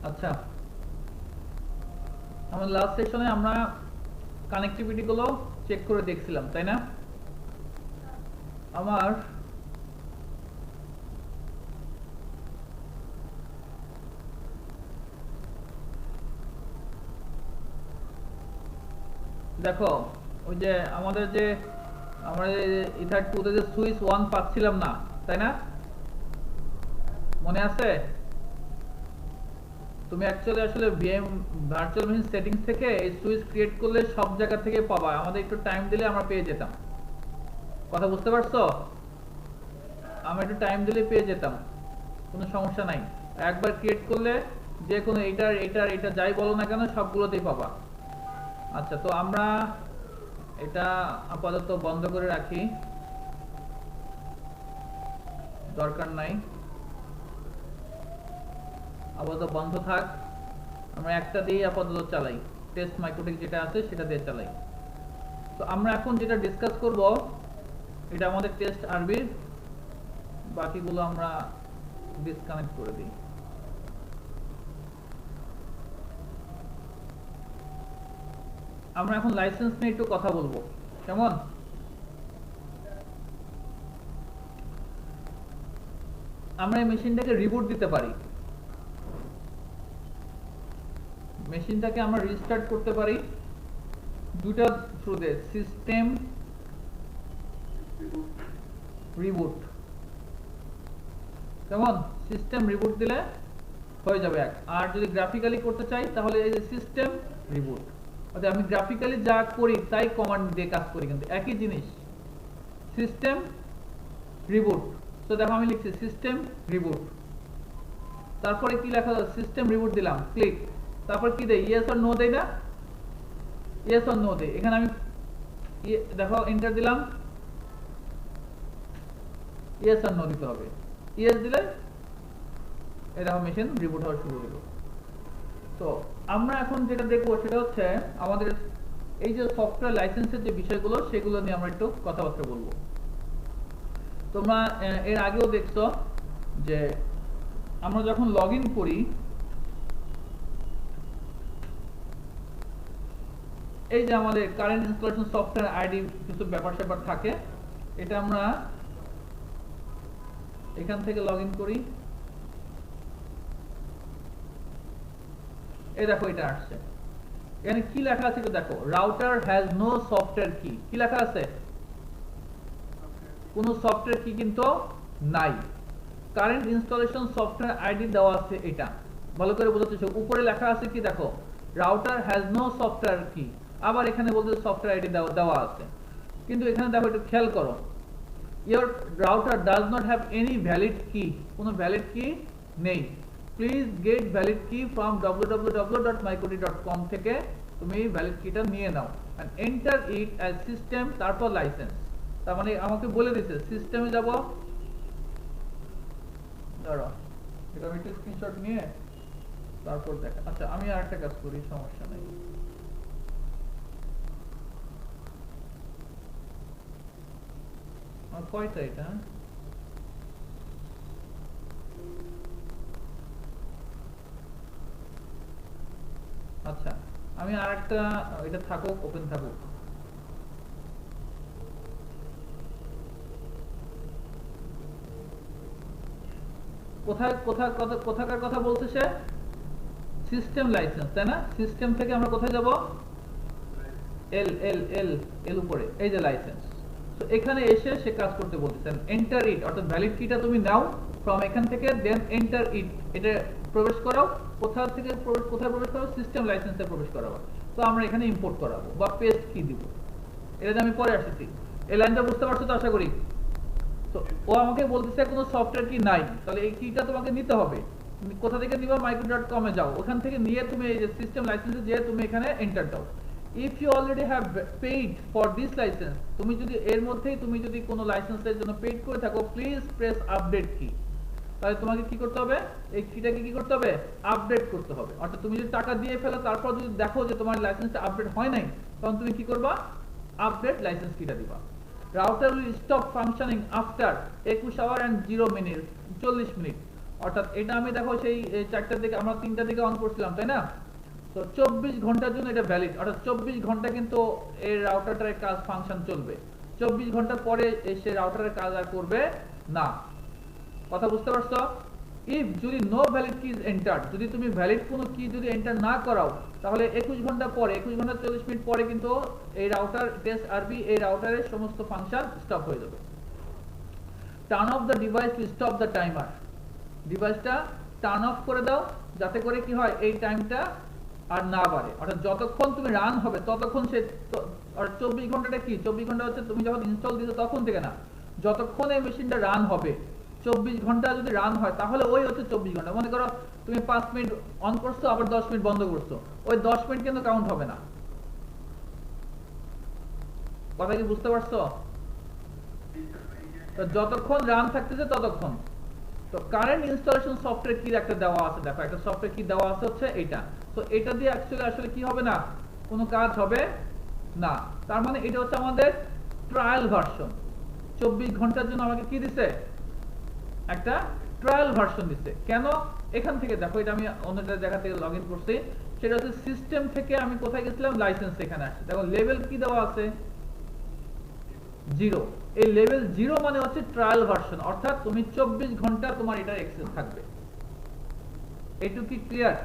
আচ্ছা, আমার লাস্ট সেশনে আমরা কানেক্টিভিটি গুলো চেক করে দেখছিলাম, তাই না? আমার দেখো, ওই যে আমাদের যে আমরা ইথার 2 তে যে সুইচ 1 পাচ্ছিলাম না, তাই না? মনে আছে? তুমি অ্যাকচুয়ালি আসলে ভিএম ভার্চুয়াল মেশিন সেটিংস থেকে এই সুইচ ক্রিয়েট করলে সব জায়গা থেকে পাবা, আমাদের একটু টাইম দিলে আমরা পেয়ে যেতাম। কথা বুঝতে পারছো? আমরা একটু টাইম দিলে পেয়ে যেতাম, কোনো সমস্যা নাই। একবার ক্রিয়েট করলে যে কোনো এটা যাই বলো না কেন সবগুলোতেই পাবা। আচ্ছা, তো আমরা এটা আপাতত বন্ধ করে রাখি, দরকার নাই, আপাতত বন্ধ থাক। আমরা একটা দিয়ে আপাতত চালাই, টেস্ট মাইক্রোটেক যেটা আছে সেটা দিয়ে চালাই। তো আমরা এখন যেটা ডিসকাস করব এটা আমাদের টেস্ট আরবির, বাকিগুলো আমরা ডিসকানেক্ট করে দিই। আমরা এখন লাইসেন্স নিয়ে একটু কথা বলবো, কেমন? আমরা এই মেশিনটাকে রিবুট দিতে পারি, মেশিনটাকে আমরা রিস্টার্ট করতে পারি দুটো থ্রুতে, সিস্টেম রিবুট। কেমন? সিস্টেম রিবুট দিলে হয়ে যাবে এক। আর যদি গ্রাফিক্যালি করতে চাই তাহলে এই যে সিস্টেম রিবুট, অর্থাৎ আমি গ্রাফিক্যালি যা করি তাই কমান্ড দিয়ে কাজ করি, কিন্তু একই জিনিস, সিস্টেম রিবুট। তো দেখো আমি লিখছি সিস্টেম রিবুট, তারপরে কি লেখা আছে, সিস্টেম রিবুট দিলাম, ক্লিক, তারপর কি দেই, ইয়েস অর নো দেই না? ইয়েস অর নো দেই, এখানে আমি দেখো এন্টার দিলাম, ইয়েস অর নো দিতে হবে। ইয়েস দিলে এরকম মেশিন রিবুট হওয়া শুরু হলো। তো আমরা এখন যেটা দেখবো সেটা হচ্ছে আমাদের এই যে সফটওয়্যার লাইসেন্সের যে বিষয়গুলো সেগুলো নিয়ে আমরা একটু কথাবার্তা বলবো। তোমরা এর আগেও দেখছো যে আমরা যখন লগ ইন করি, এই যে আমাদের কারেন্ট ইনস্টলেশন সফটওয়্যার আইডি কিছু ব্যাপার স্যাপার থাকে, এটা আমরা এখান থেকে লগ ইন করি। এই দেখো এটা আসছে, এখানে কি লেখা আছে দেখো, রাউটার হ্যাজ নো সফটওয়্যার কি, কি লেখা আছে? কোনো সফটওয়্যার কি কিন্তু নাই। কারেন্ট ইনস্টলেশন সফটওয়্যার আইডি দেওয়া আছে, এটা ভালো করে বোঝাতে চাই। উপরে লেখা আছে কি দেখো, রাউটার হ্যাজ নো সফটওয়্যার কি, আবার এখানে বলতে সফটওয়্যার আইডি দেওয়া আছে, কিন্তু এখানে দেখো একটু খেয়াল করো, your router does not have any valid key, কোনো ভ্যালিড কি নেই। প্লিজ গেট ভ্যালিড কি ফ্রম www.mycody.com থেকে তুমি ভ্যালিড কিটা নিয়ে নাও and enter it as system, তারপর লাইসেন্স। তার মানে আমাকে বলে দিচ্ছে সিস্টেমে যাব, ধরো এটা আমি একটা স্ক্রিনশট নিয়ে তারপর দেখা। আচ্ছা, আমি আরেকটা কাজ করি, সমস্যা নেই। কয়টা এটা? আচ্ছা, আমি আরেকটা, এটা থাকুক, ওপেন থাকুক। কোথাকার কথা বলছে সে? সিস্টেম লাইসেন্স, তাই না? সিস্টেম থেকে আমরা কোথায় যাব? এল এল এল এল উপরে, এই যে লাইসেন্স। তো এখানে এসে সে কাজ করতে বলতেছেন, এন্টার ইট, অর্থাৎ ভ্যালিড কিটা তুমি নাও ফ্রম এখান থেকে, দেন এন্টার ইট, এটা প্রবেশ করাও। কোথায় প্রবেশ করাবো? সিস্টেম লাইসেন্সে প্রবেশ করাবো। তো আমরা এখানে ইম্পোর্ট করাবো বা পেস্ট কি দিব, এটা আমি পরে আসছি। এই লাইনটা বুঝতে পারছো তো আশা করি? তো ও আমাকে বলতেছে কোনো সফটওয়্যার কি নাই, তাহলে এই কিটা তোমাকে নিতে হবে। কোথা থেকে নিবা? micro.com এ যাও, ওখান থেকে নিয়ে তুমি এই যে সিস্টেম লাইসেন্সে যেয়ে তুমি এখানে এন্টার দাও। If you already have paid for this licence, তুমি যদি এর মধ্যেই তুমি যদি কোনো লাইসেন্সের জন্য পেইড করে থাকো, প্লিজ প্রেস আপডেট কি। তাহলে তোমাকে কি করতে হবে? এই কিটাকে কি করতে হবে? আপডেট করতে হবে। অর্থাৎ তুমি যদি টাকা দিয়ে ফেলো, তারপর যদি দেখো যে তোমার লাইসেন্সটা আপডেট হয় নাই, তখন তুমি কি করবা? আপডেট লাইসেন্স কিটা দিবা। Router will stop functioning after 21 hour and 0 minutes, 40 minute. অর্থাৎ এটা আমি দেখো সেই 4টার দিকে আমরা 3টার দিকে অন করছিলাম, তাই না? তো 24 ঘন্টার জন্য এটা ভ্যালিড, অর্থাৎ 24 ঘন্টা কিন্তু এই রাউটারটার কাজ ফাংশন চলবে। 24 ঘন্টা পরে এসে রাউটারের কাজ আর করবে না। কথা বুঝতে পারছো? ইফ যদি নো ভ্যালিড কি ইজ এন্টার্ড, যদি তুমি ভ্যালিড কোনো কি যদি এন্টার না করাও, তাহলে 21 ঘন্টা পরে 21 ঘন্টা 40 মিনিট পরে কিন্তু এই রাউটার টেস্ট আরবি এই রাউটারের সমস্ত ফাংশন স্টপ হয়ে যাবে। Turn off the device to stop the timer, ডিভাইসটা টার্ন অফ করে দাও যাতে করে কি হয় এই টাইমটা আর না বাড়ে, অর্থাৎ যতক্ষণ তুমি রান হবে ততক্ষণ সে, আর 24 ঘন্টাটা কি, 24 ঘন্টা হচ্ছে তুমি যখন ইনস্টল দিছো তখন থেকে না, যতক্ষণ এই মেশিনটা রান হবে। 24 ঘন্টা যদি রান হয় তাহলে ওই হচ্ছে 24 ঘন্টা। মনে করো তুমি 5 মিনিট অন করছো আবার 10 মিনিট বন্ধ করছো, ওই 10 মিনিট কিন্তু কাউন্ট হবে না। কথা কি বুঝতে পারছো? তো যতক্ষণ রান থাকতেছে ততক্ষণ। তো কারেন্ট ইনস্টলেশন সফটওয়্যার কি একটা দেওয়া আছে, দেখো একটা সফটওয়্যার কি দেওয়া আছে হচ্ছে এটা। তো এটা দিয়ে অ্যাকচুয়ালি আসলে কি হবে না, কোনো কাজ হবে না। তার মানে এটা হচ্ছে আমাদের ট্রায়াল ভার্সন। 24 ঘন্টার জন্য আমাকে কি দিছে, একটা ট্রায়াল ভার্সন দিছে। কেন? এখান থেকে দেখো, এটা আমি অন্যটা জায়গা থেকে লগ ইন করছি, সেটা হচ্ছে সিস্টেম থেকে আমি কোথায় গেছিলাম, লাইসেন্স এখানে আসছে। দেখো লেভেল কি দেওয়া আছে, 0। এই লেভেল 0 মানে হচ্ছে ট্রায়াল ভার্সন, অর্থাৎ তুমি 24 ঘন্টা তোমার এটা অ্যাক্সেস থাকবে। এটুকু কি ক্লিয়ার?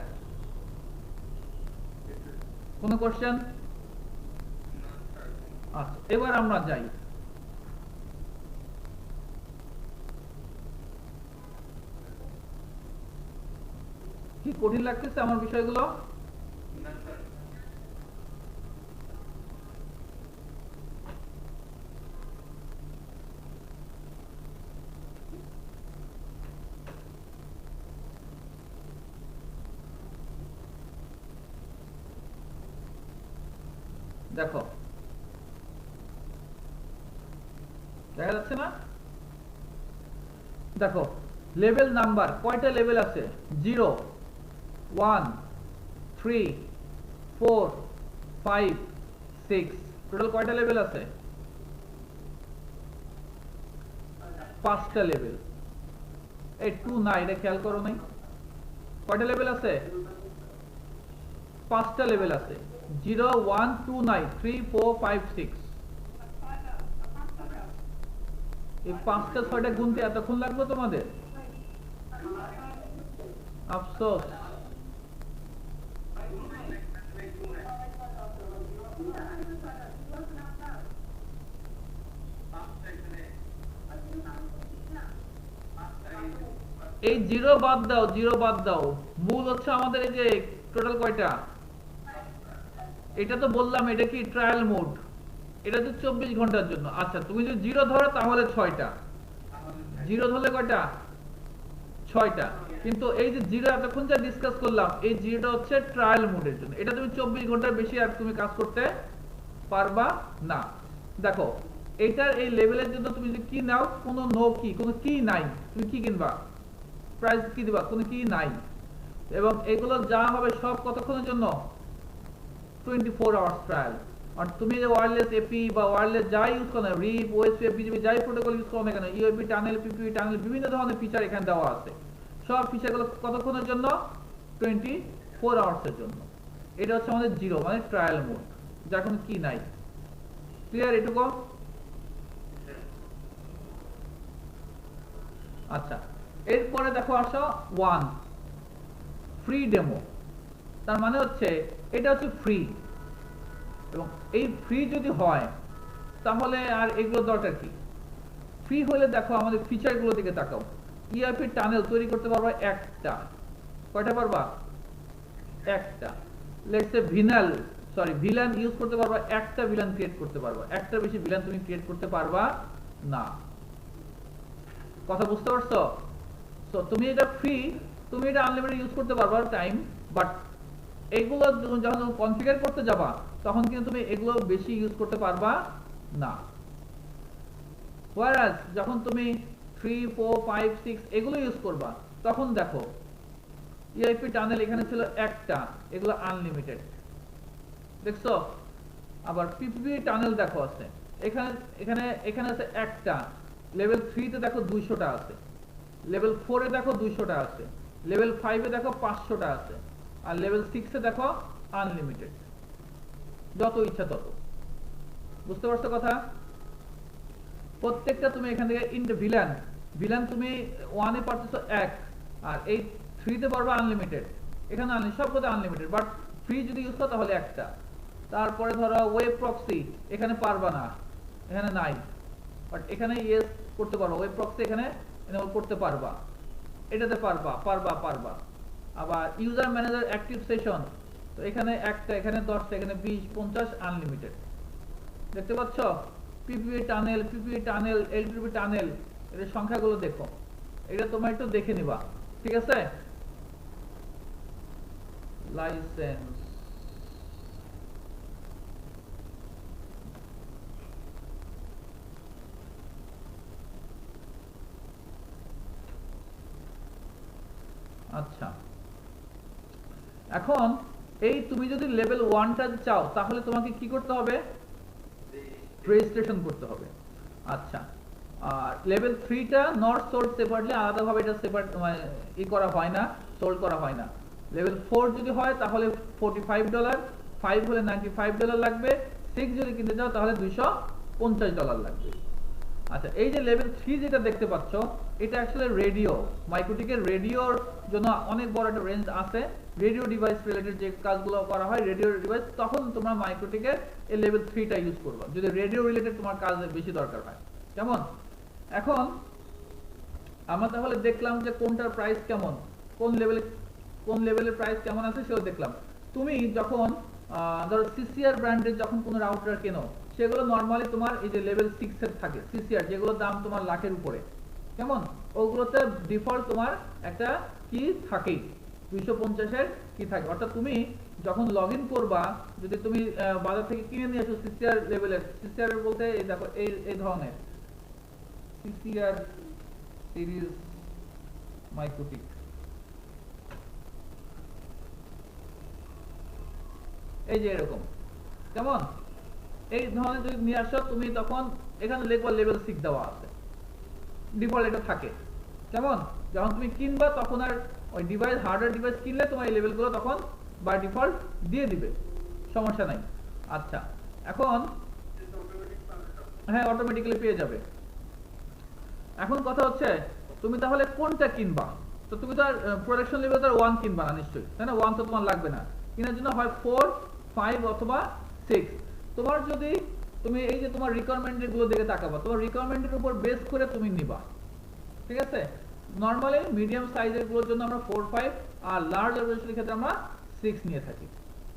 কোনো কোশ্চেন? আচ্ছা, এবার আমরা যাই। কি কঠিন লাগতেছে আমার বিষয়গুলো? দেখো দেখা যাচ্ছে না? দেখো লেভেল নাম্বার কয়টা লেভেল আছে, 0 1 3 4 5 6, টোটাল কয়টা লেভেল আছে, 5টা লেভেল। এই 2 না, এটা খেয়াল করো নাই, কয়টা লেভেল আছে, 5টা লেভেল আছে, 0 1 2 নাই, 3 4 5 6। এই 5টা 6টা গুনতে এতক্ষণ লাগবে তোমাদের? আফসোস। এই 0 বাদ দাও, 0 বাদ দাও, মূল হচ্ছে আমাদের এই যে টোটাল কয়টা, এটা তো বললাম এটা কি ট্রায়াল মোড, এটা তো 24 ঘন্টার জন্য। আচ্ছা তুমি যদি 0 ধরো তাহলে 6টা, 0 ধরলে কয়টা, 6টা। কিন্তু এই যে 0 এতক্ষণ যা ডিসকাস করলাম, এই 0টা হচ্ছে ট্রায়াল মোডের জন্য, এটা তুমি 24 ঘন্টার বেশি আর তুমি কাজ করতে পারবা না। দেখো এটার এই লেভেলের জন্য তুমি যদি কি নাও, কোনো নো কি, কোনো কি নাই, তুমি কি কিনবা, প্রাইস কি দিবা, কোনো কি নাই। এবং এগুলো যা হবে সব কতক্ষণের জন্য, 24 আওয়ার্স ট্রায়াল। আর তুমি যে ওয়্যারলেস এপি বা ওয়্যারলেস যাই ইউজ করো না, রিপ ওএসপি এপিজিবি যাই প্রোটোকল ইউজ করো না কেন, ইউএপি টানেল পিপিপি টানেল বিভিন্ন ধরনের ফিচার এখানে দেওয়া আছে। সব ফিচারগুলো কতক্ষণের জন্য, 24 আওয়ার্সের জন্য। এটা হচ্ছে আমাদের 0 মানে ট্রায়াল মোড, যার কোনো কি নাই। ক্লিয়ার এটুকু? আচ্ছা এরপরে দেখো আসো 1 ফ্রি ডেমো। তার মানে হচ্ছে এটা হচ্ছে ফ্রি, এবং এই ফ্রি যদি হয় তাহলে আর এগুলো দরকার কি। ফ্রি হলে দেখো আমাদের ফিচারগুলো দিকে তাকাও। ইআরপি টানেল তৈরি করতে পারবা একটা, কয়টা পারবা, একটা। লেটস সে ভিলান ইউজ করতে পারবা, একটা ভিলান ক্রিয়েট করতে পারবা, একটা বেশি ভিলান তুমি ক্রিয়েট করতে পারবা না। কথা বুঝতে পারছো? তো তুমি এটা ফ্রি, তুমি এটা আনলিমিটেড ইউজ করতে পারবা টাইম, বাট এগুলো যখন কনফিগার করতে যাবা তখন কিন্তু তুমি এগুলো বেশি ইউজ করতে পারবা না। ওয়ারাজ যখন তুমি 3 4 5 6 এগুলো ইউজ করবা তখন দেখো ইআইপি টানেল এখানে ছিল একটা, এগুলো আনলিমিটেড, দেখছো? আবার পিপিপি টানেল দেখো আছে এখানে এখানে এখানে আছে একটা, লেভেল 3 তে দেখো 200টা আছে। লেভেল 4 এ দেখো 200টা আছে, লেভেল 5 এ দেখো 500টা আছে, আর লেভেল 6 এ দেখো আনলিমিটেড, যত ইচ্ছা তত। বুঝতে পারছো কথা? প্রত্যেকটা তুমি এখান থেকে ভিলান ভিলান তুমি 1 এ পারতেছো 1, আর এই 3 তে পারবে আনলিমিটেড। এখানে সবগুলো আনলিমিটেড, বাট ফ্রি যদি ইউজ করো তাহলে একটা। তারপরে ধরো ওয়েব প্রক্সি এখানে পারবা না, এখানে নাই, বাট এখানে ইয়েস করতে পারো, ওয়েব প্রক্সি এখানে এনেবল করতে পারবা, এটাতে পারবা পারবা পারবা। আবার ইউজার ম্যানেজার অ্যাক্টিভ সেশন, তো এখানে একটা, এখানে 10টা, এখানে 20 50 আনলিমিটেড। দেখতে পাচ্ছ? পিপিপি টানেল এলটিপি টানেল, এর সংখ্যাগুলো দেখো, এটা তোমরা একটু দেখে নিবা, ঠিক আছে? লাইসেন্স আচ্ছা, এখন এই তুমি যদি লেভেল 1টা চাও তাহলে তোমাকে কি করতে হবে? রেজিস্ট্রেশন করতে হবে। আচ্ছা, আর লেভেল 3টা নট সোল্ড সেপারেটলি, আলাদাভাবে এটা সেপারেট করা হয় না, সোল্ড করা হয় না। লেভেল 4 যদি হয় তাহলে $45, 5 হলে $95 লাগবে, 6 যদি কিনতে চাও তাহলে $250 লাগবে। আচ্ছা, এই যে লেভেল 3 যেটা দেখতে পাচ্ছ, এটা অ্যাকচুয়ালি রেডিও, মাইক্রোটিকের রেডিওর জন্য অনেক বড় একটা রেঞ্জ আছে। রেডিও ডিভাইস রিলেটেড যে কাজগুলো করা হয় রেডিও ডিভাইস, তখন তোমরা মাইক্রোটিকের এই লেভেল 3টা ইউজ করবে যদি রেডিও রিলেটেড তোমার কাজ বেশি দরকার হয়। কেমন? এখন আমরা তাহলে দেখলাম যে কোনটার প্রাইস কেমন, কোন লেভেলের প্রাইস কেমন আছে সেও দেখলাম। তুমি যখন ধরো সিসিআর ব্র্যান্ডের যখন কোনো রাউটার কেনো, সেগুলো নরমালি তোমার এই যে লেভেল 6 এর থাকে সিসিআর, যেগুলো দাম তোমার লাখের উপরে, কেমন? ওগুলোতে ডিফল্ট তোমার একটা কি থাকেই, 250 এর কি থাকে। অর্থাৎ তুমি যখন লগইন করবা, যদি তুমি বাজার থেকে কিনে নিয়ে আসো সিসিআর লেভেলের, সিসিআর বলতে এই দেখো এই ধরনের সিসিআর সিরিজ মাইক্রোটিক, এই যে এরকম, কেমন? এই ধরনের যদি নিয়ে আসো তুমি, তখন এখানে লিখবা লেভেল 6 দেওয়া আছে, ডিফল্ট এটা থাকে, কেমন? যখন তুমি কিনবা তখন আর ওই ডিভাইস, হার্ডওয়্যার ডিভাইস কিনলে তোমার এই লেভেলগুলো তখন বাই ডিফল্ট দিয়ে দিবে, সমস্যা নাই। আচ্ছা, এখন হ্যাঁ অটোমেটিক্যালি পেয়ে যাবে। এখন কথা হচ্ছে তুমি তাহলে কোনটা কিনবা? তো তুমি তো আর প্রোডাকশন লেভেল তো 1 কিনবা না নিশ্চয়ই, তাই না? 1 তো তোমার লাগবে না, কেনার জন্য হয় 4, 5 অথবা 6। তোমার যদি তুমি এই যে তোমার রিকোয়ারমেন্ট গুলো দিকে তাকাবা, তোমার রিকোয়ারমেন্টের উপর বেস করে তুমি নিবা, ঠিক আছে? নরমালি মিডিয়াম সাইজের গুলোর জন্য আমরা 4, 5, আর লার্জ অর্গানাইজেশনের ক্ষেত্রে আমরা 6 নিয়ে থাকি,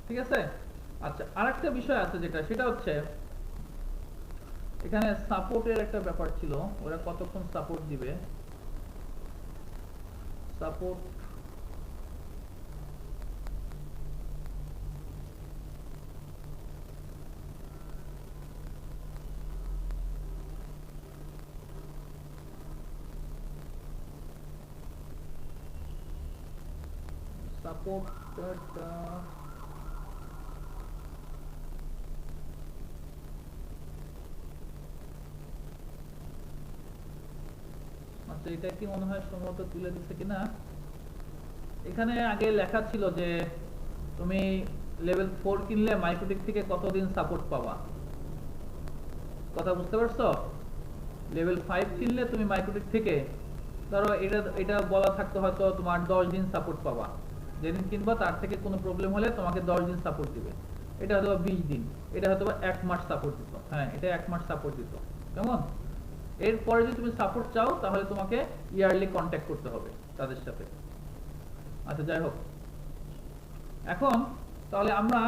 ঠিক আছে? আচ্ছা, আরেকটা বিষয় আছে যেটা, সেটা হচ্ছে এখানে সাপোর্টের একটা ব্যাপার ছিল, ওরা কতক্ষণ সাপোর্ট দিবে। সাপোর্ট সাপোর্টটা আচ্ছা, এটা কি মনে হয় সম্ভবত তুলে দিচ্ছে কিনা। এখানে আগে লেখা ছিল যে তুমি লেভেল 4 কিনলে মাইক্রোটিক থেকে কতদিন সাপোর্ট পাবা, কথা বুঝতে পারছো? লেভেল 5 কিনলে তুমি মাইক্রোটিক থেকে, ধরো এটা বলা থাকতো হয়তো তোমার 10 দিন সাপোর্ট পাবা, যেদিন কিনবা তার থেকে কোনো প্রবলেম হলে তোমাকে 10 দিন সাপোর্ট দিবে। এটা হয়তো 20 দিন, এটা হয়তো 1 মাস সাপোর্ট দিত, হ্যাঁ এটা 1 মাস সাপোর্ট দিত, কেমন? এরপরে যদি তুমি সাপোর্ট চাও তাহলে তোমাকে ইয়ারলি কন্ট্যাক্ট করতে হবে তাদের সাথে। আচ্ছা, যাই হোক, এখন তাহলে আমরা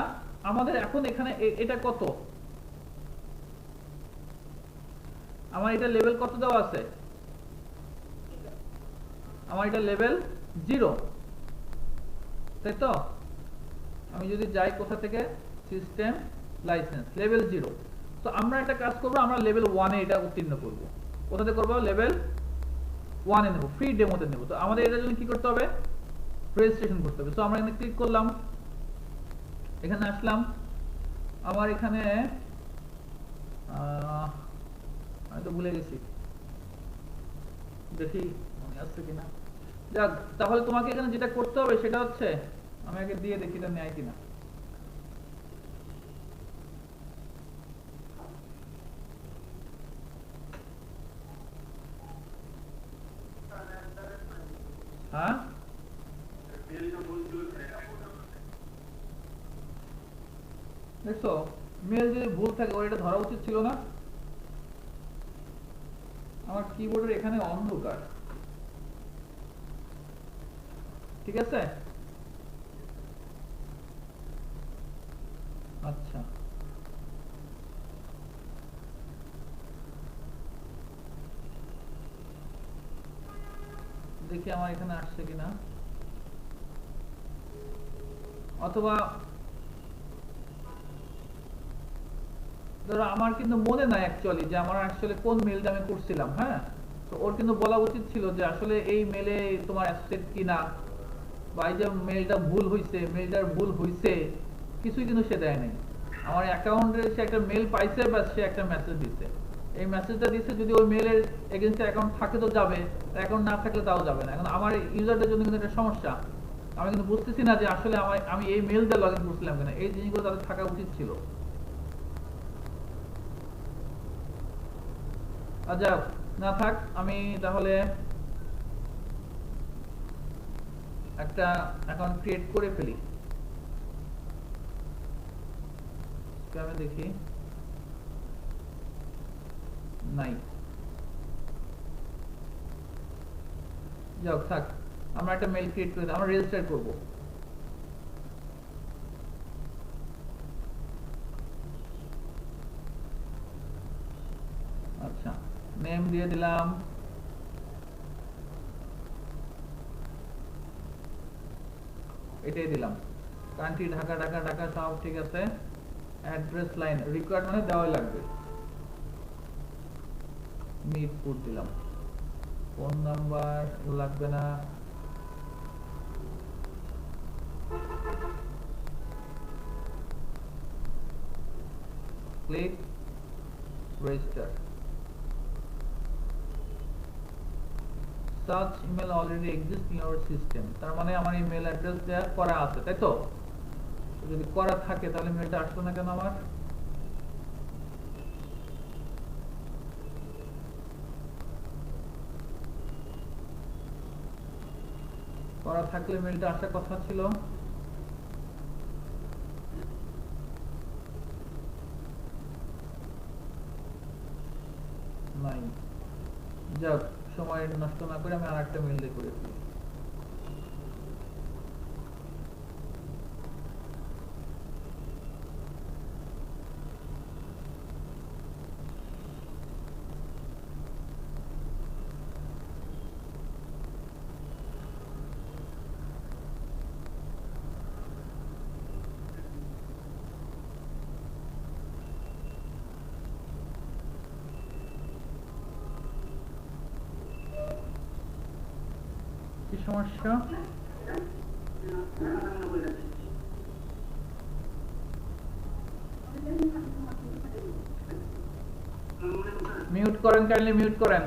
আমাদের এখন এখানে এটা কত, আমার এটা লেভেল কত দেওয়া আছে? আমার এটা লেভেল 0, তাই তো? আমি যদি যাই কোথা থেকে, সিস্টেম লাইসেন্স লেভেল 0, তো আমরা একটা কাজ করব, আমরা লেভেল 1 এ এটা উত্তীর্ণ করব। কোথাতে করব? লেভেল 1 এ নেব, ফ্রি ডেমোতে নেব। তো আমাদের এটার জন্য কি করতে হবে? রেজিস্ট্রেশন করতে হবে। তো আমরা এখানে ক্লিক করলাম, এখানে আসলাম, আমার এখানে আমি তো ভুলে গেছি, দেখি আছে কিনা। যাক, তাহলে তোমাকে এখানে যেটা করতে হবে সেটা হচ্ছে, আমি আগে দিয়ে দেখি এটা নেয় কিনা। হ্যাঁ, দেখছো মেল যদি ভুল থাকে ওর এটা ধরা উচিত ছিল না। আমার কিবোর্ডের এখানে অন্ধকার, ঠিক আছে। আচ্ছা, দেখি আমার এখানে আসছে কিনা, অথবা ধরো আমার কিন্তু মনে নাই অ্যাকচুয়ালি যে আমার অ্যাকচুয়ালি কোন মেলটা আমি করছিলাম। হ্যাঁ, তো ওর কিন্তু বলা উচিত ছিল যে আসলে এই মেলে তোমার অ্যাকসেপ্ট কিনা, বা এই যে মেলটা ভুল হইছে, মেলটার ভুল হইছে কিছুই কিন্তু সে দেয় নাই। আমার অ্যাকাউন্টে সে একটা মেল পাইছে বা সে একটা মেসেজ দিছে, এই মেসেজটা দিছে যদি ওই মেলের এগেইনস্টে অ্যাকাউন্ট থাকে তো যাবে, অ্যাকাউন্ট না থাকলে তাও যাবে না। এখন আমার ইউজারদের জন্য কিন্তু একটা সমস্যা, আমি কিন্তু বুঝতেছি না যে আসলে আমি এই মেল দিয়ে লগ ইন করছিলাম কিনা। এই জিনিসগুলো তাদের থাকা উচিত ছিল। আচ্ছা, না থাক, আমি তাহলে একটা অ্যাকাউন্ট ক্রিয়েট করে ফেলি। আমি দেখি, নাই। যাক, থাক, আমরা একটা মেল ক্রিয়েট করে আমরা রেজিস্টার করব। আচ্ছা, নেম দিয়ে দিলাম, এটাই দিলাম, কান্ট্রি ঢাকা ঢাকা ঢাকা সব ঠিক আছে। অ্যাড্রেস লাইন রিকোয়ার্ড মানে দেওয়াই লাগবে, মিরপুর দিলাম। ফোন নাম্বার লাগবে না। Click register. such email already exists in your system, তার মানে আমার ইমেল অ্যাড্রেস দেওয়া করা আছে, তাই তো? যদি করা থাকে তাহলে মেলটা আসলো না কেন আমার? করা থাকলে মেলটা আসার কথা ছিল। নাই। যাক, সময় নষ্ট না করে আমি আরেকটা মেল দিয়ে করে ফেলি। কি সমস্যা? মিউট করেন, কাইন্ডলি মিউট করেন।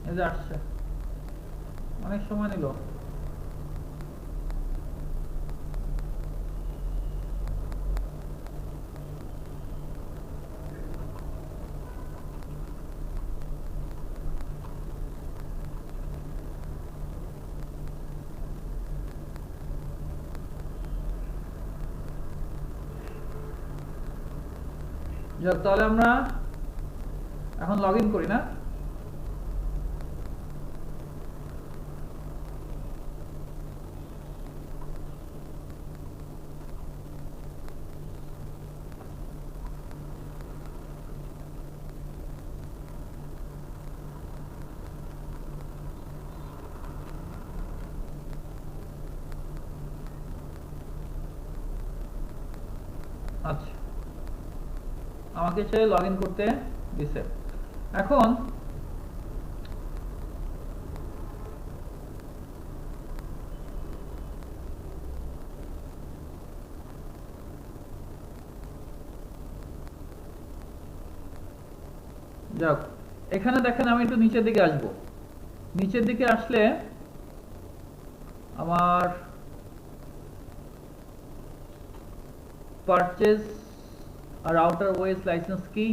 এই যে আসছে, অনেক সময় নিল। যাক, তাহলে আমরা এখন লগ ইন করি না। আচ্ছা, আমাকে সে লগ ইন করতে দিছে। এখন যাক, এখানে দেখেন আমি একটু নিচের দিকে আসব। নিচের দিকে আসলে আমার পারচেজ রাউটার ওএস লাইসেন্স কি,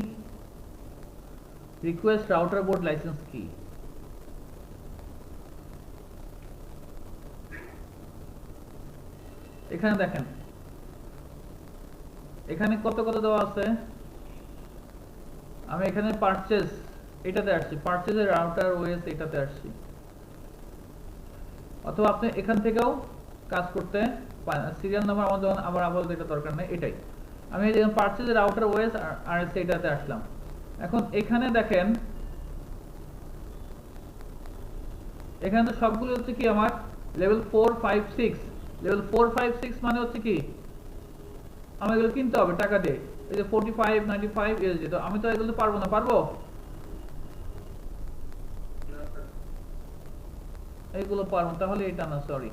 রিকোয়েস্ট রাউটার বোর্ড লাইসেন্স কি, এখানে দেখেন এখানে কত কত দেওয়া আছে। আমি এখানে পারচেজ এটাতে আসছি, পারচেজের রাউটার ওএস এটাতে আসছি। অথবা আপনি এখান থেকেও কাজ করতে পারেন। সিরিয়াল নাম্বার আমার যখন আবার আপাতত এটা দরকার নেই, এটাই আমি পারচেজের রাউটার ওএস আর এটাতে আসলাম। এখন এখানে দেখেন এখানে তো সবগুলো হচ্ছে কি আমার লেভেল 4 5 6। লেভেল 4 5 6 মানে হচ্ছে কি আমি এগুলো কিনতে হবে টাকা দিয়ে। এই যে 45 95 ইউএসডি, তো আমি তো এগুলো পারবো না। পারবো এইগুলো পারবো, তাহলে এটা না, সরি।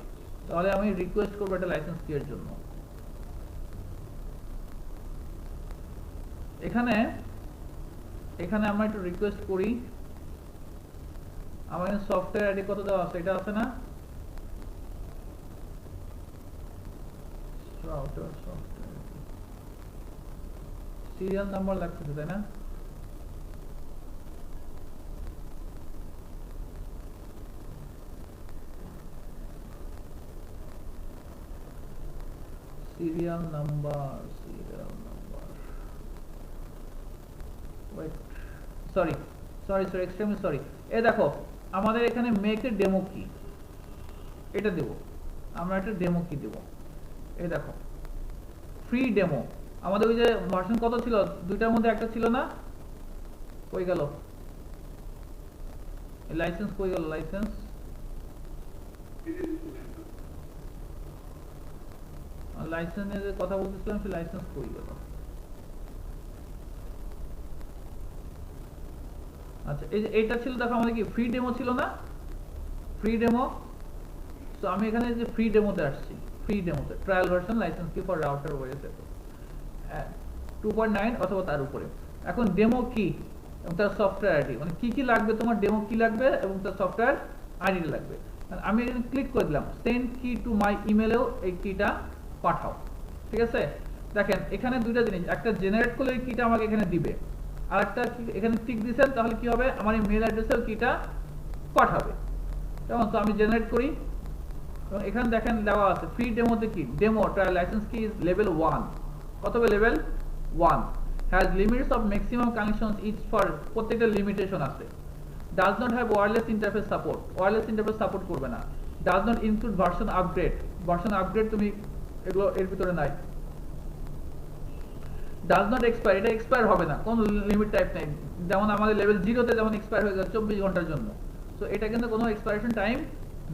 তাহলে আমি রিকোয়েস্ট করবো একটা লাইসেন্স কি এর জন্য। এখানে এখানে আমরা একটু রিকোয়েস্ট করি। আমার সফটওয়্যার আইডি কত দেওয়া আছে, এটা আছে না? সিরিয়াল নাম্বার লাগছে তাই না? Serial number wait, sorry sorry sorry extremely sorry. এই দেখো আমাদের এখানে মেক এ ডেমো কি, এটা দেব। আমরা একটা ডেমো কি দেব। এই দেখো ফ্রি ডেমো। আমাদের ওই যে ভার্সন কত ছিল, দুইটার মধ্যে একটা ছিল না, কই গেল লাইসেন্স, কই গেল লাইসেন্স? লাইসেন্সের কথা বলতেছিলাম, সে লাইসেন্স কই গেল? আচ্ছা, এই যে এটা ছিল, দেখো আমাদের কি ফ্রি ডেমো ছিল না, ফ্রি ডেমো। তো আমি এখানে যে ফ্রি ডেমোতে আসছি, ফ্রি ডেমোতে ট্রায়াল ভার্সন লাইসেন্স কি ফর রাউটার ওএস 2.9 অথবা তার উপরে। এখন ডেমো কি এবং তার সফটওয়্যার আইডি, মানে কি কি লাগবে, তোমার ডেমো কি লাগবে এবং তার সফটওয়্যার আইডি লাগবে। আমি এখানে ক্লিক করে দিলাম সেন্ড কি টু মাই ইমেলেও এই কিটা পাঠাও। ঠিক আছে, দেখেন এখানে দুইটা জিনিস, একটা জেনারেট করলে এই কিটা আমাকে এখানে দিবে, আর একটা এখানে টিক দিয়েছেন, তাহলে কি হবে আমার ইমেল অ্যাড্রেসেও কিটা পাঠাবে। যেমন তো আমি জেনারেট করি এবং এখানে দেখেন দেওয়া আছে ফ্রি ডেমোতে কি ডেমো ট্রায়াল লাইসেন্স কি ইজ লেভেল 1। কত হবে? Level 1 has limits of maximum connections each for, প্রত্যেকটা লিমিটেশন আছে। Does not have wireless interface support, wireless interface support করবে না। Does not include version upgrade, version upgrade তুমি এগুলো এর ভিতরে নাই। ডাজ নট এক্সপায়ার, এটা এক্সপায়ার হবে না, কোন লিমিট টাইপ নেই। যেমন আমাদের লেভেল 0 তে যেমন এক্সপায়ার হয়ে গেছে 24 ঘন্টার জন্য, সো এটা কিন্তু কোনো এক্সপায়ারেশন টাইম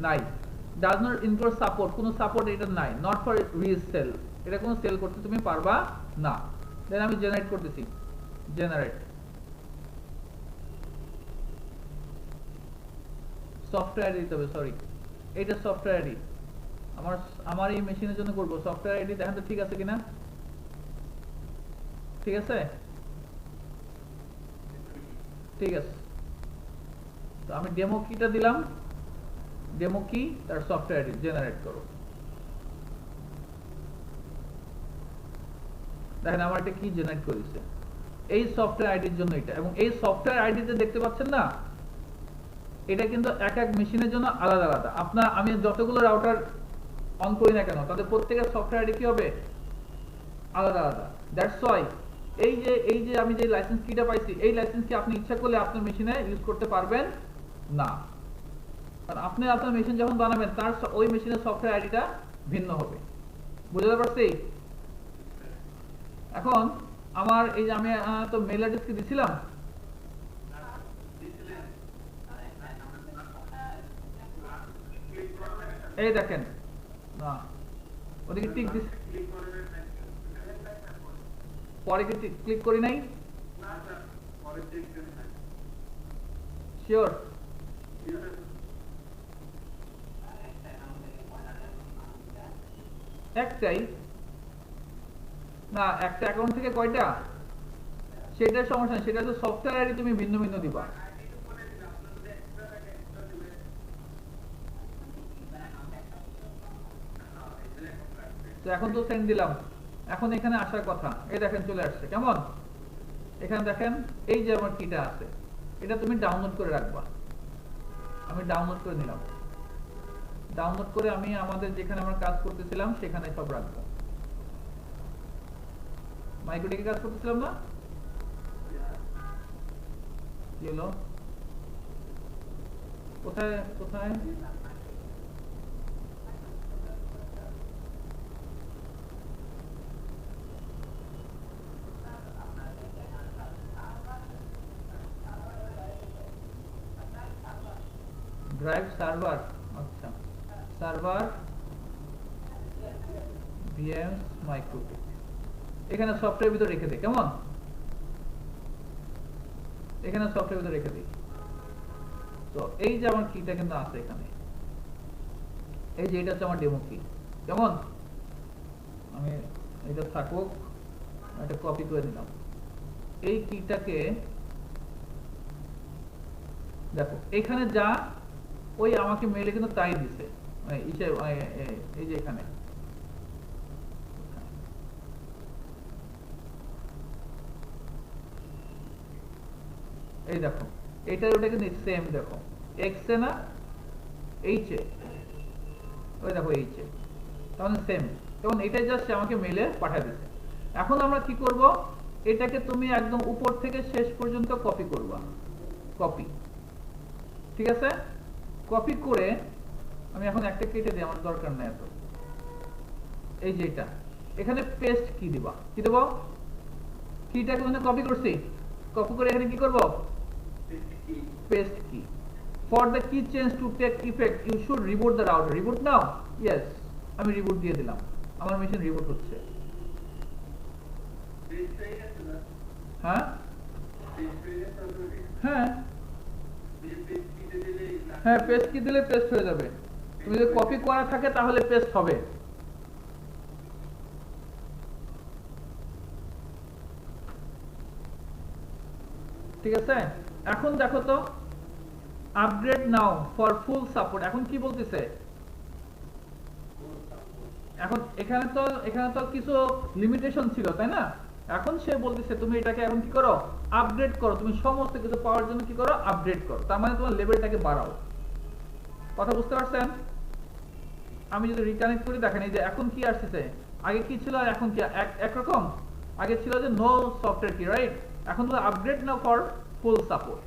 নাই। ডাজ নট ইনক্লুড সাপোর্ট, কোনো সাপোর্ট এটা নাই। নট ফর রিসেল, এটা কোনো সেল করতে তুমি পারবা না। দেন আমি জেনারেট করতেছি, জেনারেট সফটওয়্যার দিতে হবে, সরি এইটা সফটওয়্যার আইডি আমার এই মেশিনের জন্য করব। সফটওয়্যার আইডি দেখেন তো ঠিক আছে কিনা, ঠিক আছে, ঠিক আছে। তো আমি ডেমো কিটা দিলাম, ডেমো কি তার সফটওয়্যার আইডি জেনারেট করো। দেখেন আমার এটা কি জেনারেট করেছে, এই সফটওয়্যার আইডির জন্য এটা। এবং এই সফটওয়্যার আইডিতে দেখতে পাচ্ছেন না, এটা কিন্তু এক এক মেশিনের জন্য আলাদা আলাদা। আপনার আমি যতগুলো রাউটার অন করি না কেন, তাদের প্রত্যেকের সফটওয়্যার আইডি কি হবে? আলাদা আলাদা। দ্যাটস ওয়াই এই যে আমি যে লাইসেন্স কিটা পাইছি, এই লাইসেন্স কি আপনি ইচ্ছা করলে আপনার মেশিনে ইউজ করতে পারবেন না, কারণ আপনি আপনার মেশিন যখন বানাবেন তার ওই মেশিনের সফটওয়্যার আইডিটা ভিন্ন হবে। বুঝতে পারছি? এখন আমার এই যে আমি তো মেল অ্যাড্রেস কি দিছিলাম, এই দেখেন না ওদিকে টিক দিস, পরে কি ক্লিক করি নাই? শিওর? একটাই না, একটা অ্যাকাউন্ট থেকে কয়টা? সেটার সমস্যা নেই, সেটা তো সফটওয়্যার আইডি তুমি ভিন্ন ভিন্ন দিবা। তো এখন তো সেন্ড দিলাম, এখন এখানে আসার কথা, এই দেখেন চলে আসছে। কেমন? এখানে দেখেন এই যে আমার কিটা আছে, এটা তুমি ডাউনলোড করে রাখবা। আমি ডাউনলোড করে নিলাম, ডাউনলোড করে আমি আমাদের যেখানে আমরা কাজ করতেছিলাম সেখানে সব রাখবো। মাইক্রোটেকে কাজ করতেছিলাম না? কি হলো? কোথায় কোথায়? ড্রাইভ সার্ভার, আচ্ছা সার্ভার ভিএমস মাইক্রোটেক, এখানে সফটওয়্যার ভিতরে রেখে দিই। কেমন? এখানে সফটওয়্যার ভিতরে রেখে দিই। তো এই যে আমার কিটা কিন্তু আছে এখানে, এই যে এটা হচ্ছে আমার ডেমো কি। কেমন? আমি এটা থাকুক, এটা কপি করে দিলাম। এই কিটাকে দেখো এখানে যা ওই আমাকে মেলে কিন্তু তাই দিছে, এই যে এখানে এই দেখো এটা ওটা কিন্তু সেম। দেখো এক্স এ না এইচ এ, ওই দেখো এইচ এ, তাহলে সেম। তখন এটা জাস্ট আমাকে মেলে পাঠিয়ে দিচ্ছে। এখন আমরা কি করব, এটাকে তুমি একদম উপর থেকে শেষ পর্যন্ত কপি করবা। কপি, ঠিক আছে? কপি করে আমি এখন একটা কেটে দিই, আমার দরকার নাই এত। এই যে এটা এখানে পেস্ট কি দিবা, কি দেব? কিটাকে মানে কপি করছি, কপি করে এখানে কি করব? পেস্ট কি। For the key change to take effect, you should reboot the router. Reboot now? Yes, আমি রিবুট দিয়ে দিলাম, আমার মেশিন রিবুট হচ্ছে। হ্যাঁ হ্যাঁ হ্যাঁ, পেস্ট কি দিলে পেস্ট হয়ে যাবে। তুমি যদি কপি করা থাকে তাহলে পেস্ট হবে। ঠিক আছে? এখন দেখো তো, upgrade now for full support. এখন কি বলতেছে? এখন এখানে তো কিছু লিমিটেশন ছিল, তাই না? এখন সে বলতেছে তুমি এটাকে এখন কি করো, আপগ্রেড করো। তুমি সমস্ত কিছু পাওয়ার জন্য কি করো, আপগ্রেড করো। তার মানে তোমার লেভেলটাকে বাড়াও। কথা বুঝতে পারছেন? আমি যদি রিকানেক্ট করি, দেখেন এই যে এখন কি আসছে, আগে কি ছিল আর এখন কি একরকম। আগে ছিল যে নো সফটওয়্যার কি, রাইট? এখন তো upgrade now for full support.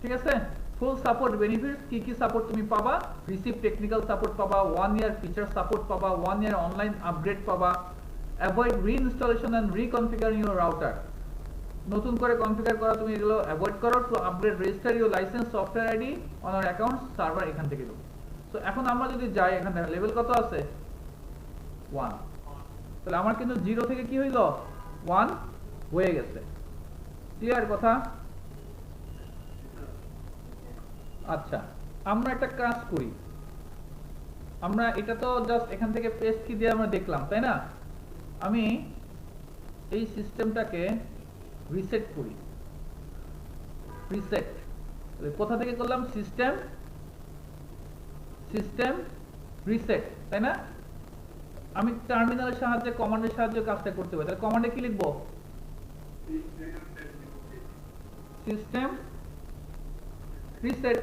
ঠিক আছে? ফুল সাপোর্ট বেনিফিটস কি কি সাপোর্ট তুমি পাবা? রিসিভ টেকনিক্যাল সাপোর্ট পাবা, 1 ইয়ার ফিচার সাপোর্ট পাবা, 1 ইয়ার অনলাইন আপগ্রেড পাবা, avoid reinstallation and reconfiguring your router. নতুন করে কনফিগার করা তুমি এগুলো অ্যাভয়েড করো। To upgrade register your licence software ID on our account server, এখান থেকে দেবো। তো এখন আমরা যদি যাই, এখানে লেভেল কত আছে? 1। তাহলে আমার কিন্তু 0 থেকে কি হইল, 1 হয়ে গেছে। ক্লিয়ার কথা? আচ্ছা, আমরা একটা কাজ করি, আমরা এটা তো জাস্ট এখান থেকে পেস্ট কি দিয়ে আমরা দেখলাম, তাই না? আমি এই সিস্টেমটাকে রিসেট করি। রিসেট কোথা থেকে করলাম? সিস্টেম রিসেট, তাই না? আমি টার্মিনালের সাহায্যে, কমান্ডের সাহায্যে কাজটা করতে পারি। তাহলে কমান্ডে কি লিখবো? System reset.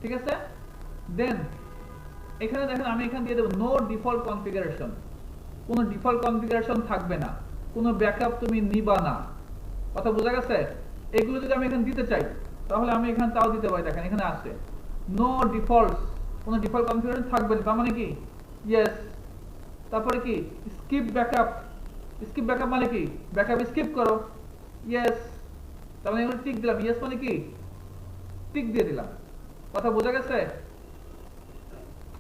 ঠিক আছে? দেন এখানে দেখেন আমি এখানে দিয়ে দেবো নো ডিফল্ট কনফিগারেশন। কোনো ডিফল্ট কনফিগারেশন থাকবে না, কোনো ব্যাকআপ তুমি নিবা না। কথা বোঝা গেছে? এগুলো যদি আমি এখানে দিতে চাই তাহলে আমি এখানে তাও দিতে পারি। দেখেন এখানে আছে নো ডিফল্টস, কোনো ডিফল্ট কনফিগারেশন থাকবে না। তার মানে কি? ইয়েস। তারপরে কি? Skip backup. স্কিপ ব্যাকআপ মানে কি? ব্যাকআপ স্কিপ করো। ইয়েস। তার মানে এখানে টিক দিলাম। ইয়েস মানে কি? টিক দিয়ে দিলাম। কথা বোঝা গেছে?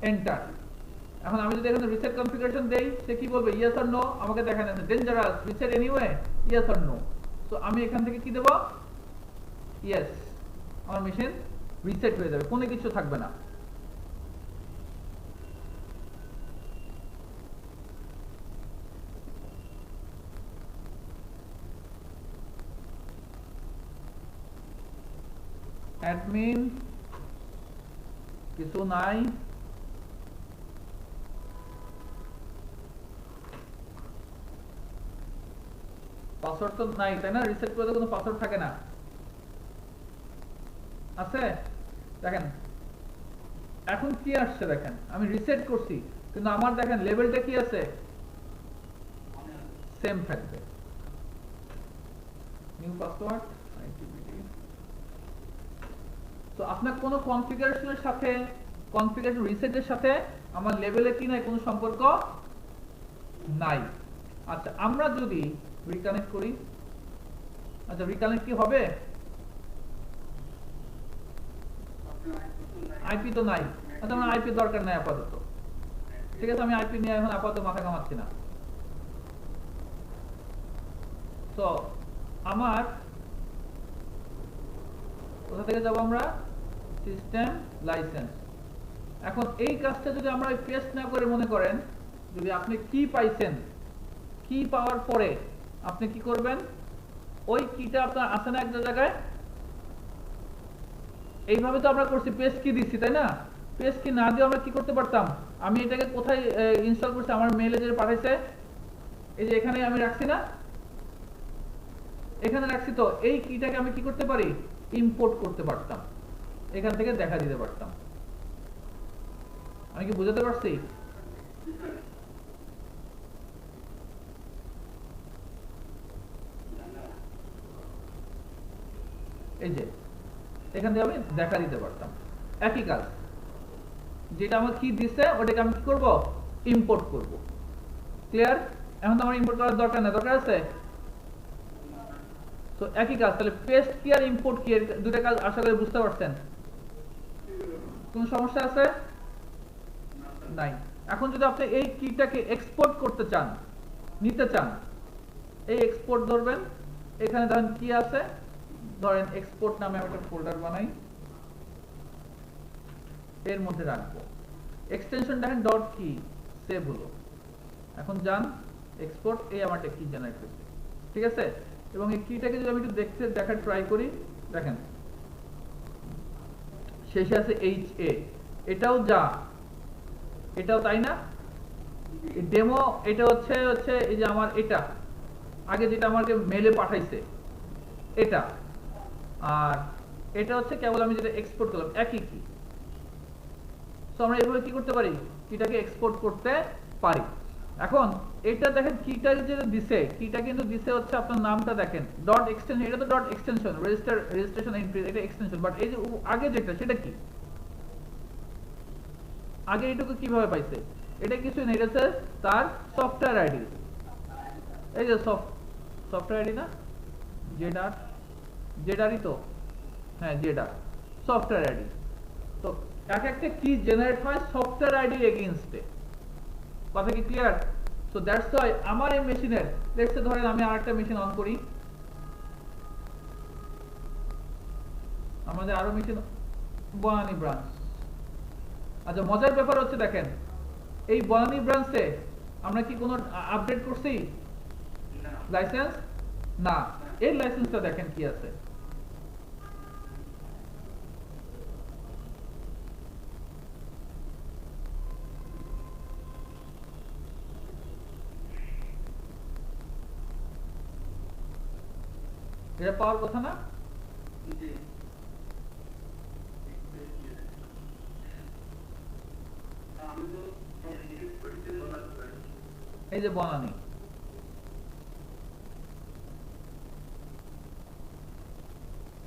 এন্টার। এখন আমি যদি এখানে রিসেট কনফিগারেশন দেই, সে কি বলবে ইয়েস অর নো, আমাকে দেখান dangerous, reset anyway, yes or no. তো আমি এখান থেকে কি দেব, ইয়েস, আমার মেশিন রিসেট হয়ে যাবে, কোনো কিছু থাকবে না। অ্যাডমিন কিছু নাই, পাসওয়ার্ড তো নাই তাই না, রিসেট করতে কোনো পাসওয়ার্ড থাকে না, আছে দেখেন। এখন কি আসছে দেখেন, আমি রিসেট করছি কিন্তু আমার দেখেন লেভেলটা কি আছে, সেম থাকবে। নিউ পাসওয়ার্ড, তো আপনার কোনো কনফিগারেশনের সাথে, কনফিগারেশন রিসেটের সাথে আমার লেভেলে কি নাই, কোনো সম্পর্ক নাই। আচ্ছা আমরা যদি রিকানেক্ট করি, আচ্ছা রিকানেক্ট কি হবে, আইপি তো নাই, আচ্ছা আমার আইপি দরকার নাই আপাতত, ঠিক আছে, আমি আইপি নিয়ে এখন আপাতত মাথা কামাচ্ছি না। তো আমার কোথা থেকে যাব আমরা, সিস্টেম লাইসেন্স। এখন এই কাজটা যদি আমরা পেস্ট না করে, মনে করেন যদি আপনি কি পাইছেন, কি পাওয়ার পরে আপনি কি করবেন, ওই কিটা আপনার আছে না একটা জায়গায়, এইভাবে তো আমরা করছি, পেস্ট কি দিচ্ছি তাই না, পেস্ট কি না দিয়ে আমরা কি করতে পারতাম, আমি এটাকে কোথায় ইনস্টল করছি, আমার মেইলে যে পাঠাইছে, এই যে এখানে আমি রাখছি না, এখানে রাখছি, তো এই কিটাকে আমি কি করতে পারি, ইম্পোর্ট করতে পারতাম, এখান থেকে দেখা দিতে পারতাম। আমি কি বুঝাতে পারছি, এই যে এখান থেকে আমি দেখা দিতে পারতাম, একই কাজ, যেটা আমার কি দিছে ওটাকে আমি কি করব, ইম্পোর্ট করব। ক্লিয়ার, এখন তো আমার ইম্পোর্ট করার দরকার না, দরকার আছে, তো একই কাজ। তাহলে পেস্ট কি আর ইম্পোর্ট কি, দুটো কাজ আশা করি বুঝতে পারছেন, কোন সমস্যা আছে নাই। এখন যদি আপনি এই কিটাকে এক্সপোর্ট করতে চান, নিতে চান, এই এক্সপোর্ট ধরবেন, এখানে ধরেন কি আছে, ধরেন এক্সপোর্ট নামে একটা ফোল্ডার বানাই, এর মধ্যে রাখবো, এক্সটেনশন দেখেন ডট কি সেভ হলো। এখন যান এক্সপোর্ট, এই আমারটা কি জেনারেট হয়েছে, ঠিক আছে। এবং এই কিটাকে যদি আমি একটু দেখার ট্রাই করি, দেখেন শেষে আছে HA, এটাও যা, এটাও তাই না, ডেমো এটা হচ্ছে এই যে আমার এটা আগে যেটা আমাকে মেলে পাঠাইছে এটা, আর এটা হচ্ছে কেবল আমি যেটা এক্সপোর্ট করলাম, একই কি। সো আমরা এভাবে কি করতে পারি, কিটাকে এক্সপোর্ট করতে পারি। এখন এটা দেখেন কিটা যেটা দিছে, কিটা কিন্তু দিছে হচ্ছে আপনার নামটা দেখেন ডট এক্সটেনশন, এটা তো ডট এক্সটেনশন, রেজিস্ট্রেশন এন্ট্রি, এটা এক্সটেনশন, বাট এই যে আগে যেটা সেটা কি, আগে এটুকু কিভাবে পাইছে, এটা কিছু না, এটা হচ্ছে তার সফটওয়্যার আইডি, এই যে সফটওয়্যার আইডি না, জেডারই তো, হ্যাঁ জেডার সফটওয়্যার আইডি। তো এক একটা কি জেনারেট হয় সফটওয়্যার আইডির এগেইনস্টে, কথা কি ক্লিয়ার। সো দ্যাটস ওয়াই আমার এই মেশিনের, লেটস ধরেন আমি আরেকটা মেশিন অন করি, আমাদের আরো মেশিন বনানী ব্রাঞ্চ। আচ্ছা মজার ব্যাপার হচ্ছে দেখেন, এই বনানী ব্রাঞ্চে আমরা কি কোনো আপডেট করছি লাইসেন্স, না, এর লাইসেন্সটা দেখেন কি আছে, এটা পাওয়ার কথা না, এই যে বনানী,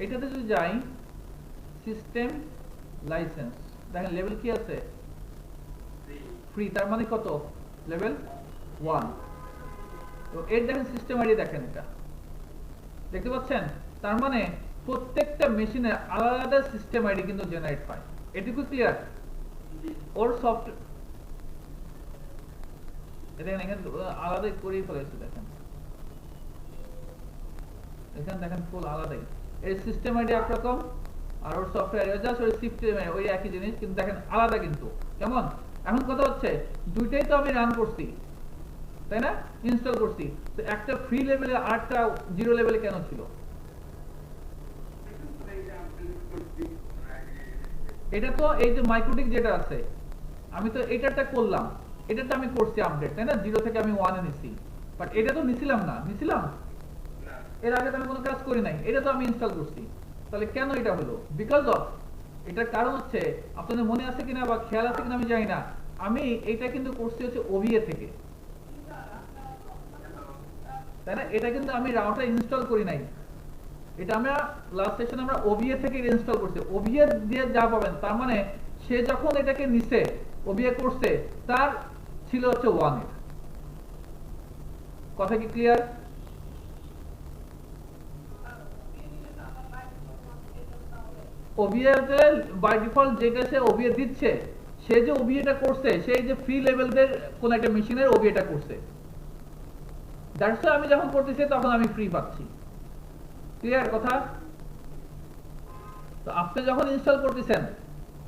এটাতে যদি যাই সিস্টেম লাইসেন্স, দেখেন লেভেল কি আছে, ফ্রি, তার মানে কত, লেভেল 1। তো এর দেখেন সিস্টেম আইডি দেখেন, এটা দেখতে পাচ্ছেন, তার মানে প্রত্যেকটা মেশিনে আলাদা সিস্টেম আইডি কিন্তু জেনারেট হয়, এটুকু ক্লিয়ার। ওর এটা এখানে আলাদাই করেই ফেলেছে, দেখেন এখানে দেখেন ফুল আলাদাই। এই সিস্টেম আইডি একরকম আর ওর সফটওয়্যার জাস্ট ওই সিস্টেম ওই একই জিনিস, কিন্তু দেখেন আলাদা কিন্তু কেমন। এখন কথা হচ্ছে দুইটাই তো আমি রান করছি তাই না, ইনস্টল করছি, তো একটা ফ্রি লেভেলে আরটা জিরো লেভেলে কেন ছিল? এটা তো এই যে মাইক্রোটিক যেটা আছে, আমি তো এটারটা করলাম, এটারটা আমি করছি আপডেট তাই না, 0 থেকে আমি 1 এ নিছি, বাট এটা তো নিছিলাম না, নিছিলাম এর আগে তো আমি কোনো কাজ করি নাই, এটা তো আমি ইনস্টল করছি, তাহলে কেন এটা হলো? বিকজ অফ, এটার কারণ হচ্ছে আপনাদের মনে আছে কিনা বা খেয়াল আছে কিনা আমি জানি না, আমি এটা কিন্তু করছি হচ্ছে ওভিএ থেকে তাই না, এটা কিন্তু আমি রাউটার ইনস্টল করি নাই, এটা আমরা লাস্ট সেশনে আমরা ওভিএ থেকে ইনস্টল করছি। ওভিএ দিয়ে যা পাবেন তার মানে সে যখন এটাকে নিছে ওভিএ করছে তার ছিল হচ্ছে 1 এর, কথা কি ক্লিয়ার? ওভিএ তে বাই ডিফল্ট যেটা সে ওভিএ দিচ্ছে, সে যে ওভিএটা করছে সেই যে ফ্রি লেভেলদের কোন একটা মেশিনের ওভিএটা করছে, দ্যাটস আমি যখন করতেছি তখন আমি ফ্রি পাচ্ছি, ক্লিয়ার কথা? তো আপনি যখন ইনস্টল করতেছেন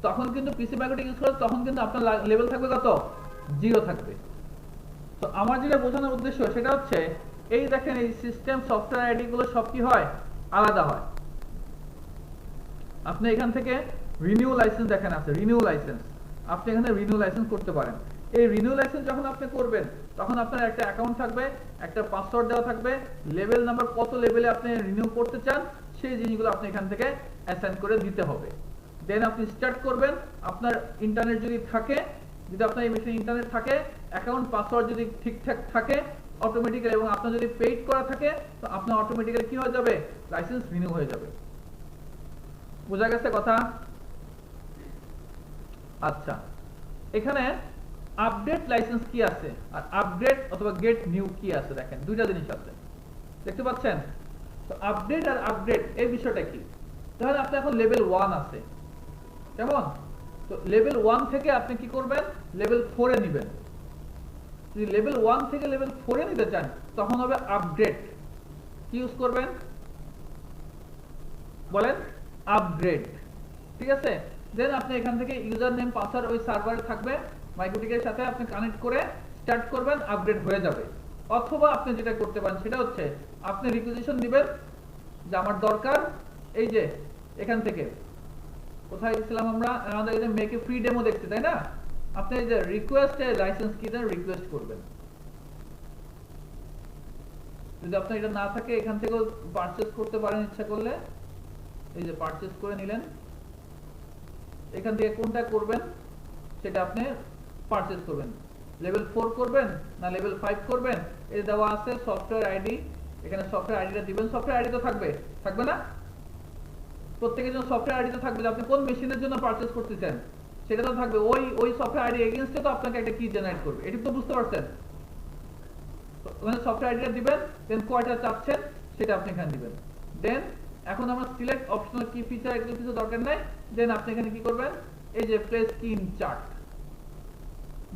তখন কিন্তু পিসি ম্যাগনেটিক ইউজ করে তখন কিন্তু আপনার লেভেল থাকবে কত? 0 থাকবে। তো আমার যেটা বোঝানোর উদ্দেশ্য সেটা হচ্ছে এই দেখেন এই সিস্টেম সফটওয়্যার আইডি গুলো সব কি হয়, আলাদা হয়। আপনি এখান থেকে রিনিউ লাইসেন্স দেখেন আছে, রিনিউ লাইসেন্স, আপনি এখানে রিনিউ লাইসেন্স করতে পারেন। এই রিনিউ লাইসেন্স যখন আপনি করবেন তখন আপনার একটা অ্যাকাউন্ট থাকবে, একটা পাসওয়ার্ড দেওয়া থাকবে, লেভেল নাম্বার কত লেভেলে আপনি রিনিউ করতে চান সেই জিনিসগুলো আপনি এখান থেকে অ্যাসাইন করে দিতে হবে। দেন আপনি স্টার্ট করবেন, আপনার ইন্টারনেট যদি থাকে, যদি আপনার এই মেশিনে ইন্টারনেট থাকে, অ্যাকাউন্ট পাসওয়ার্ড যদি ঠিকঠাক থাকে অটোমেটিক্যালি, এবং আপনার যদি পেইড করা থাকে তো আপনার অটোমেটিক্যালি কি হয়ে যাবে, লাইসেন্স রিনিউ হয়ে যাবে। বোঝা গেছে কথা? আচ্ছা, এখানে আপডেট লাইসেন্স কি আছে আর আপডেট অথবা গেট নিউ কি আছে, দেখেন দুইটা জিনিস আছে, দেখতে পাচ্ছেন? তো আপডেট আর আপডেট এই বিষয়টা কি? তাহলে আপনি এখন লেভেল 1 আছে কেমন, তো লেভেল 1 থেকে আপনি কি করবেন, লেভেল 4 এ নেবেন। যদি লেভেল 1 থেকে লেভেল 4 এ নিতে চান তখন হবে আপডেট, কি ইউজ করবেন বলেন, আপগ্রেড, ঠিক আছে? দেন আপনি এখান থেকে ইউজার নেম পাসওয়ার্ড ওই সার্ভারে থাকবে, মাইক্রোটিকের সাথে আপনি কানেক্ট করে স্টার্ট করবেন, আপগ্রেড হয়ে যাবে। অথবা আপনি যেটা করতে পারেন সেটা হচ্ছে আপনি রিকুইজিশন দিবেন যে আমার দরকার এই যে এখান থেকে কোথায় গেছিলাম আমরা, আমাদের এই যে মেক এ ফ্রি ডেমো দেখছি তাই না, আপনি এই যে রিকোয়েস্ট এ লাইসেন্স কি দেন রিকোয়েস্ট করবেন। যদি আপনার এটা না থাকে এখান থেকে পারচেজ করতে পারেন ইচ্ছা করলে, এই যে পারচেজ করে নিলেন, এখান থেকে কোনটা করবেন সেটা আপনি পারচেজ করবেন, লেভেল 4 করবেন না লেভেল 5 করবেন, এই দেওয়া আছে সফটওয়্যার আইডি, এখানে সফটওয়্যার আইডিটা দিবেন, সফটওয়্যার আইডি তো থাকবে, থাকবে না? প্রত্যেকের জন্য সফটওয়্যার আইডি তো থাকবে, আপনি কোন মেশিনের জন্য পারচেজ করতেছেন সেটা তো থাকবে, ওই সফটওয়্যার আইডি এগেইনস্টে তো আপনাকে একটা কি জেনারেট করবে, এটা তো বুঝতে পারছেন? ওখানে সফটওয়্যার আইডিটা দিবেন, দেন কয়টা চাচ্ছেন সেটা আপনি এখানে দিবেন। দেন এখন আমরা সিলেক্ট অপশনাল কি ফিচার এগুলো কিছু দরকার নাই, দেন আপনি এখানে কি করবেন, এই যে প্লেস কি ইন চার্ট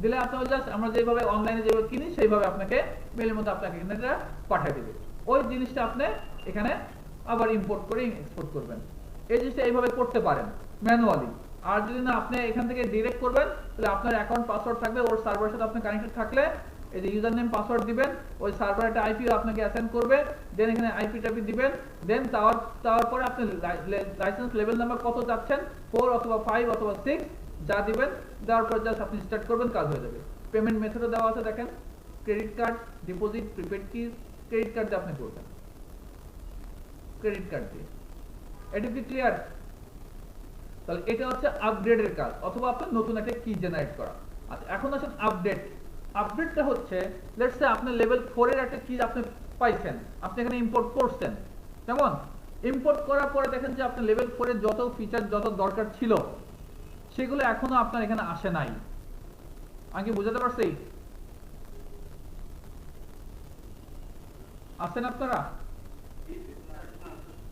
দিলে আপনি জাস্ট আমরা যেভাবে অনলাইনে যেভাবে কিনি সেইভাবে আপনাকে মেলের মধ্যে আপনাকে এখানে এটা পাঠিয়ে দিবে। ওই জিনিসটা আপনি এখানে আবার ইম্পোর্ট করে এক্সপোর্ট করবেন, এই জিনিসটা এইভাবে করতে পারেন ম্যানুয়ালি। আর যদি না আপনি এখান থেকে ডিরেক্ট করবেন তাহলে আপনার অ্যাকাউন্ট পাসওয়ার্ড থাকবে, ওর সার্ভারের সাথে আপনি কানেক্টেড থাকলে এই যে ইউজার নেম পাসওয়ার্ড দিবেন, ওই সার্ভার একটা আইপি আপনাকে অ্যাসাইন করবে, দেন এখানে আইপি টাইপি দিবেন, দেন তার পরে আপনি লাইসেন্স লেভেল নাম্বার কত চাচ্ছেন, 4 অথবা 5 অথবা 6 যা দিবেন, দেওয়ার পর জাস্ট আপনি স্টার্ট করবেন, কাজ হয়ে যাবে। পেমেন্ট মেথডও দেওয়া আছে দেখেন, ক্রেডিট কার্ড, ডিপোজিট, প্রিপেড কি, ক্রেডিট কার্ড দিয়ে আপনি করবেন, ক্রেডিট কার্ড দিয়ে। এটা কি ক্লিয়ার? তাহলে এটা হচ্ছে আপগ্রেডের কাজ, অথবা আপনার নতুন একটা কি জেনারেট করা। আচ্ছা, এখন আসেন আপডেট। আপডেটটা হচ্ছে লেটস সে আপনি লেভেল 4 এর একটা কি আপনি পাইছেন, আপনি এখানে ইম্পোর্ট করছেন, কেমন? ইম্পোর্ট করার পরে দেখেন যে আপনি লেভেল 4 এর যত ফিচার যত দরকার ছিল সেগুলো এখনো আপনার এখানে আসে নাই। আমি কি বুঝাতে পারছি? আসেন আপনারা?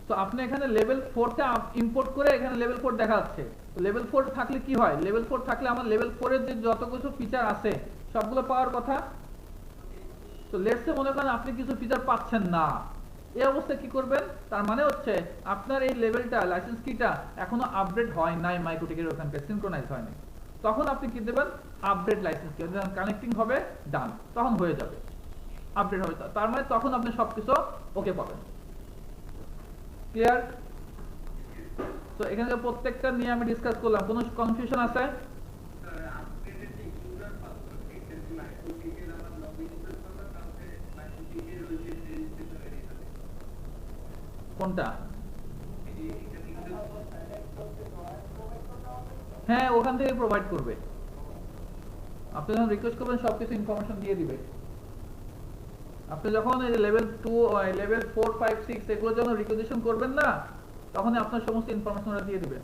তো আপনি এখানে লেভেল 4 টা ইম্পোর্ট করে এখানে লেভেল 4 দেখা যাচ্ছে। লেভেল 4 থাকলে কি হয়, লেভেল 4 থাকলে আমার লেভেল 4 এর যে যত কিছু ফিচার আছে সবগুলো পাওয়ার কথা, তো লেটস সে মনে করেন আপনি কিছু ফিচার পাচ্ছেন না, এই অবস্থায় কি করবেন, তার মানে হচ্ছে আপনার এই লেভেলটা লাইসেন্স কিটা এখনো আপডেট হয় নাই, মাইক্রোটিকের ওখানকে সিনক্রোনাইজ হয়নি, তখন আপনি কি দেবেন, আপডেট লাইসেন্স কি, কানেক্টিং হবে ডান, তখন হয়ে যাবে, আপডেট হবে, তার মানে তখন আপনি সবকিছু ওকে পাবেন। ক্লিয়ার? তো এখানে প্রত্যেকটা নিয়ে আমি ডিসকাস করলাম, কোনো কনফিউশন আছে? কোনটা? হ্যাঁ, ওখান থেকে প্রোভাইড করবে, আপনি যখন রিকোয়েস্ট করবেন সবকিছু ইনফরমেশন দিয়ে দিবে। আপনি যখন লেভেল 2 লেভেল 4 5 6 এগুলো যখন রিকোয়েস্ট করবেন না, তখন আপনার সমস্ত ইনফরমেশন ওরা দিয়ে দিবে।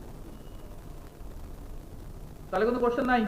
তাহলে কোনো কোশ্চেন নাই?